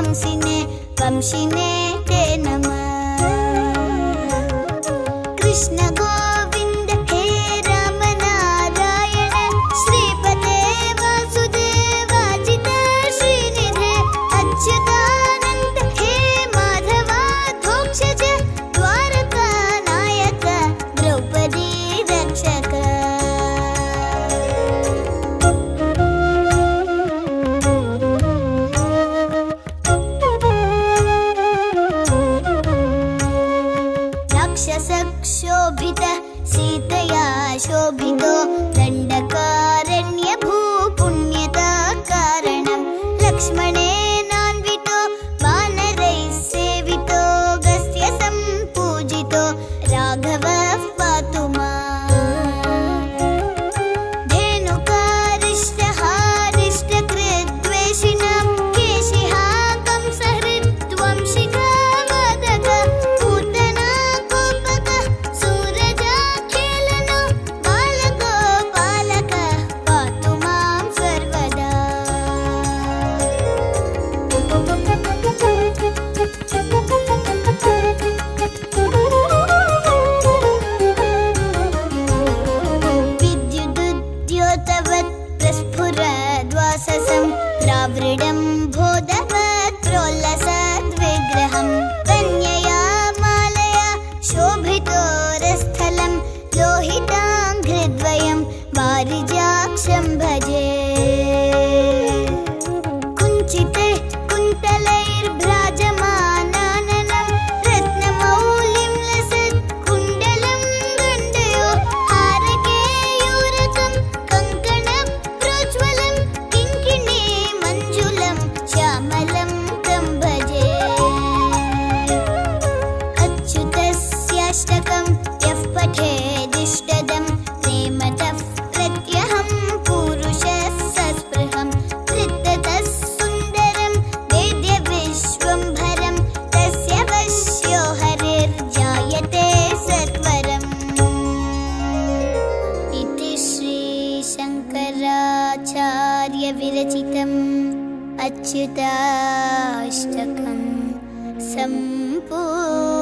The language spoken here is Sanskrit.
हंसिने वंशिने ते नमः। कृष्ण गोविन्द हे राम नारायण श्रीपते वासुदेवाजित श्रीनिधे अच्युतानन्द हे माधवाधोक्षज द्वारका नायक द्रौपदी रक्षक। राक्षसक्षोभित सीतया शोभितो दण्डकारण्य भूपुण्यता कारणं लक्ष्मणेनान्वितो वानरैः सेवितो गस्त्य सम्पूजितो राघवः पातु माम्। धेनुकारिष्टहारिष्टकृद्वेषिणां केशिहा कंसहृद्वंशिका वदक पूतना कोपक सूरजाखेलनो बालको बालक पातु मां सर्वदा। विद्युदुद्योतवत् प्रस्फुरद्वाससं प्रावृडं बोधवत् प्रोल्लसद्विग्रहं कन्यया मालया शोभितोरस्थलं लोहिताङ्घ्रिद्वयं वारिजाक्षं भजे। कुञ्चिते कुन्तलैर्भ्राजमानाननं रत्नमौलिं लसत् कुण्डलं गण्डयो हारकेयूरकं कङ्कणं प्रोज्ज्वलं किङ्किणी मञ्जुलं श्यामलं तं भजे। अच्युतस्याष्टकं यः पठेदिष्टदं प्रेमतः प्रत्यहं पूरुषः सस्पृहं धृततः सुन्दरं वेद्य विश्वम्भरं तस्य वश्यो हरिर्जायते सत्वरम्। इति श्रीशङ्कराचार्यविरचितम् अच्युताष्टकं सम्पूर्णम्।